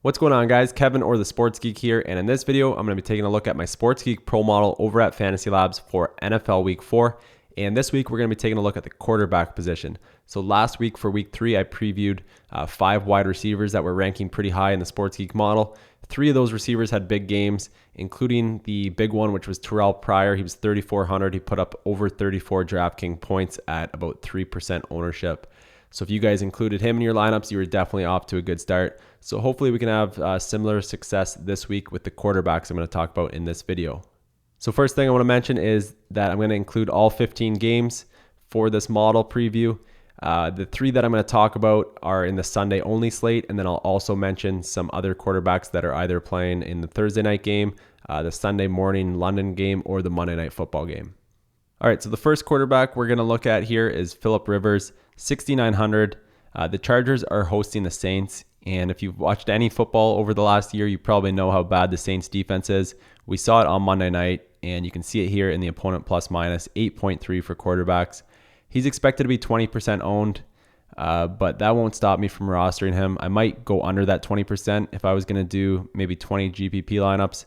What's going on, guys? Kevin or the Sports Geek here, and in this video, I'm going to be taking a look at my Sports Geek Pro model over at FantasyLabs for NFL Week 4. And this week, we're going to be taking a look at the quarterback position. So last week for Week 3, I previewed 5 wide receivers that were ranking pretty high in the Sports Geek model. 3 of those receivers had big games, including the big one, which was Terrell Pryor. He was 3,400. He put up over 34 DraftKings points at about 3% ownership. So if you guys included him in your lineups, you were definitely off to a good start. So hopefully we can have similar success this week with the quarterbacks I'm going to talk about in this video. So first thing I want to mention is that I'm going to include all 15 games for this model preview. The 3 that I'm going to talk about are in the Sunday only slate, and then I'll also mention some other quarterbacks that are either playing in the Thursday night game, the Sunday morning London game, or the Monday night football game. All right, so the first quarterback we're going to look at here is Philip Rivers, 6,900. The Chargers are hosting the Saints, and if you've watched any football over the last year, you probably know how bad the Saints defense is. We saw it on Monday night, and you can see it here in the opponent plus minus, 8.3 for quarterbacks. He's expected to be 20% owned, but that won't stop me from rostering him. I might go under that 20%. If I was going to do maybe 20 GPP lineups,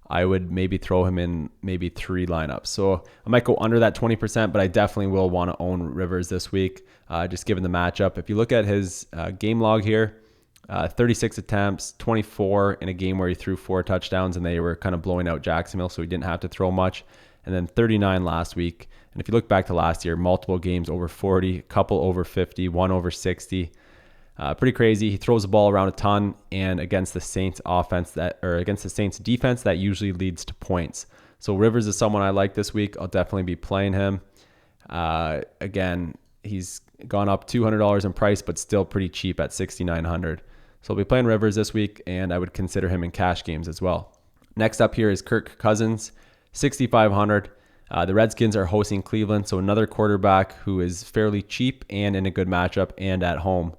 I would maybe throw him in maybe 3 lineups. So I might go under that 20%, but I definitely will want to own Rivers this week, just given the matchup. If you look at his game log here, 36 attempts, 24 in a game where he threw 4 touchdowns, and they were kind of blowing out Jacksonville, so he didn't have to throw much. And then 39 last week. And if you look back to last year, multiple games over 40, a couple over 50, one over 60. Pretty crazy. He throws the ball around a ton, and against the Saints against the Saints defense, that usually leads to points. So Rivers is someone I like this week. I'll definitely be playing him. Again, he's gone up $200 in price, but still pretty cheap at $6,900. So I'll be playing Rivers this week, and I would consider him in cash games as well. Next up here is Kirk Cousins, 6,500. The Redskins are hosting Cleveland, so another quarterback who is fairly cheap and in a good matchup and at home.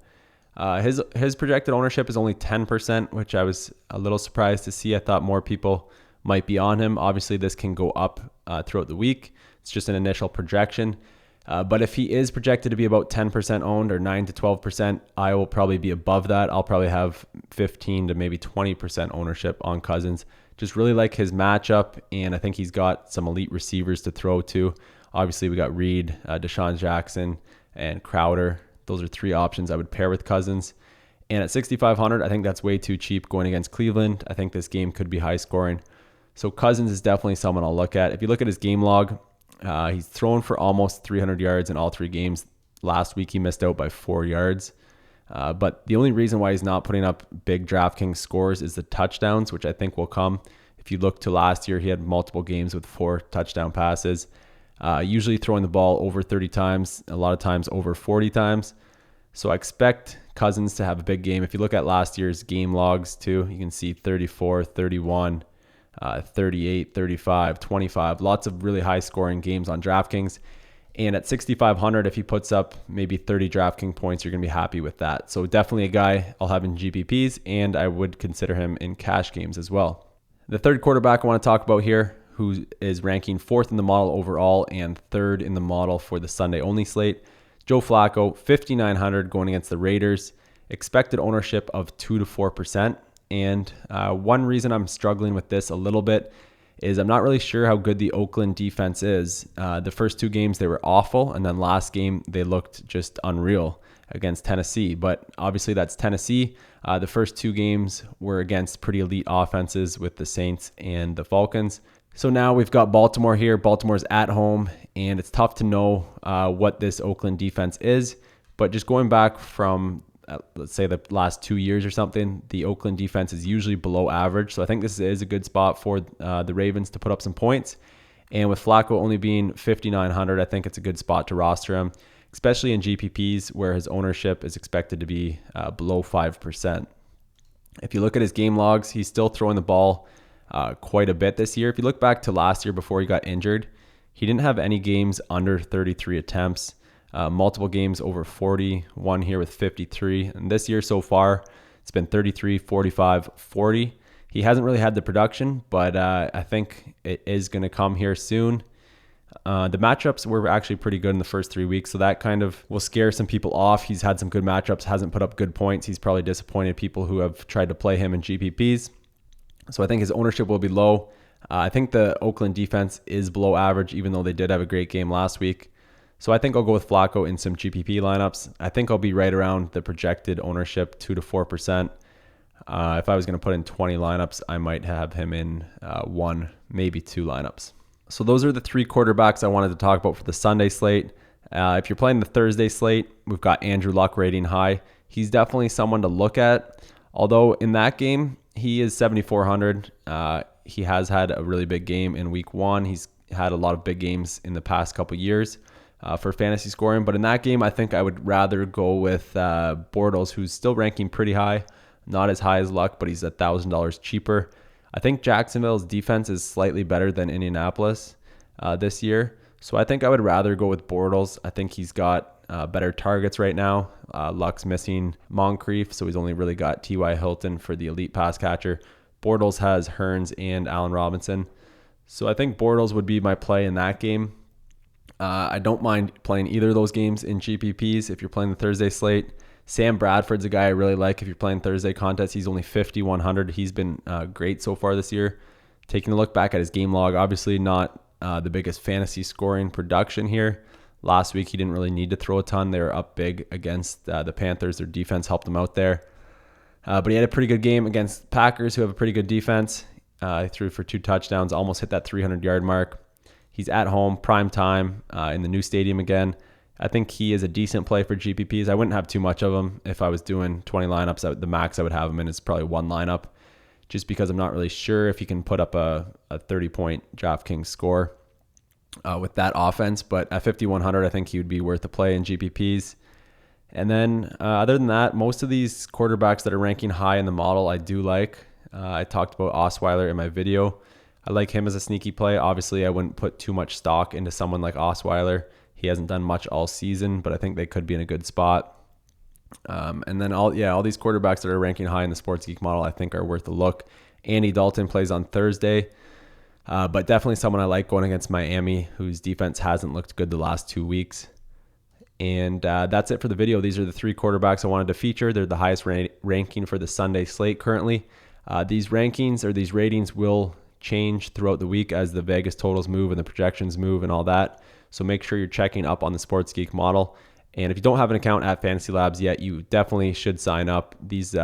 His projected ownership is only 10%, which I was a little surprised to see. I thought more people might be on him. Obviously, this can go up throughout the week. It's just an initial projection. But if he is projected to be about 10% owned or 9 to 12%, I will probably be above that. I'll probably have 15 to maybe 20% ownership on Cousins. Just really like his matchup, and I think he's got some elite receivers to throw to. Obviously, we got Reed, Deshaun Jackson, and Crowder. Those are 3 options I would pair with Cousins. And at 6,500, I think that's way too cheap going against Cleveland. I think this game could be high scoring. So Cousins is definitely someone I'll look at. If you look at his game log, he's thrown for almost 300 yards in all 3 games. Last week, he missed out by 4 yards. But the only reason why he's not putting up big DraftKings scores is the touchdowns, which I think will come. If you look to last year, he had multiple games with 4 touchdown passes. Usually throwing the ball over 30 times, a lot of times over 40 times. So I expect Cousins to have a big game. If you look at last year's game logs too, you can see 34, 31, 38, 35, 25. Lots of really high scoring games on DraftKings. And at 6,500, if he puts up maybe 30 DraftKings points, you're going to be happy with that. So definitely a guy I'll have in GPPs, and I would consider him in cash games as well. The third quarterback I want to talk about here, who is ranking 4th in the model overall and 3rd in the model for the Sunday only slate, Joe Flacco, 5,900 going against the Raiders. Expected ownership of 2 to 4%. And one reason I'm struggling with this a little bit is I'm not really sure how good the Oakland defense is. The first 2 games, they were awful. And then last game, they looked just unreal against Tennessee. But obviously, that's Tennessee. The first 2 games were against pretty elite offenses with the Saints and the Falcons. So now we've got Baltimore here. Baltimore's at home, and it's tough to know what this Oakland defense is. But just going back from, let's say, the last 2 years or something, the Oakland defense is usually below average. So I think this is a good spot for the Ravens to put up some points. And with Flacco only being 5,900, I think it's a good spot to roster him, especially in GPPs where his ownership is expected to be below 5%. If you look at his game logs, he's still throwing the ball quite a bit this year. If you look back to last year before he got injured, he didn't have any games under 33 attempts, multiple games over 40, one here with 53. And this year so far, it's been 33, 45, 40. He hasn't really had the production, but I think it is going to come here soon. The matchups were actually pretty good in the first 3 weeks, so that kind of will scare some people off. He's had some good matchups, hasn't put up good points. He's probably disappointed people who have tried to play him in GPPs. So I think his ownership will be low. I think the Oakland defense is below average, even though they did have a great game last week. So I think I'll go with Flacco in some GPP lineups. I think I'll be right around the projected ownership, 2 to 4%. If I was going to put in 20 lineups, I might have him in 1, maybe 2 lineups. So those are the 3 quarterbacks I wanted to talk about for the Sunday slate. If you're playing the Thursday slate, we've got Andrew Luck rating high. He's definitely someone to look at. Although in that game, he is 7,400. He has had a really big game in week 1. He's had a lot of big games in the past couple years for fantasy scoring. But in that game, I think I would rather go with Bortles, who's still ranking pretty high. Not as high as Luck, but he's $1,000 cheaper. I think Jacksonville's defense is slightly better than Indianapolis this year. So I think I would rather go with Bortles. I think he's got better targets right now. Luck's missing Moncrief, so he's only really got T.Y. Hilton for the elite pass catcher. Bortles has Hearns and Allen Robinson. So I think Bortles would be my play in that game. I don't mind playing either of those games in GPPs if you're playing the Thursday slate. Sam Bradford's a guy I really like if you're playing Thursday contests. He's only 5,100. He's been great so far this year. Taking a look back at his game log, obviously not the biggest fantasy scoring production here. Last week, he didn't really need to throw a ton. They were up big against the Panthers. Their defense helped him out there. But he had a pretty good game against Packers, who have a pretty good defense. He threw for 2 touchdowns, almost hit that 300-yard mark. He's at home, prime time, in the new stadium again. I think he is a decent play for GPPs. I wouldn't have too much of him. If I was doing 20 lineups, the max I would have him in is probably 1 lineup, just because I'm not really sure if he can put up a 30-point DraftKings score with that offense. But at 5,100, I think he would be worth a play in GPPs. And then other than that, most of these quarterbacks that are ranking high in the model, I do like. I talked about Osweiler in my video. I like him as a sneaky play. Obviously, I wouldn't put too much stock into someone like Osweiler. He hasn't done much all season, but I think they could be in a good spot. And then all these quarterbacks that are ranking high in the Sports Geek model, I think are worth a look. Andy Dalton plays on Thursday, but definitely someone I like going against Miami, whose defense hasn't looked good the last 2 weeks. And that's it for the video. These are the 3 quarterbacks I wanted to feature. They're the highest ranking for the Sunday slate currently. These rankings or these ratings will change throughout the week as the Vegas totals move and the projections move and all that. So make sure you're checking up on the Sports Geek model. And if you don't have an account at FantasyLabs yet, you definitely should sign up. These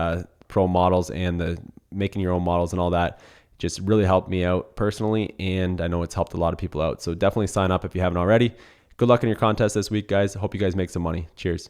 pro models and the making your own models and all that just really helped me out personally. And I know it's helped a lot of people out. So definitely sign up if you haven't already. Good luck in your contest this week, guys. I hope you guys make some money. Cheers.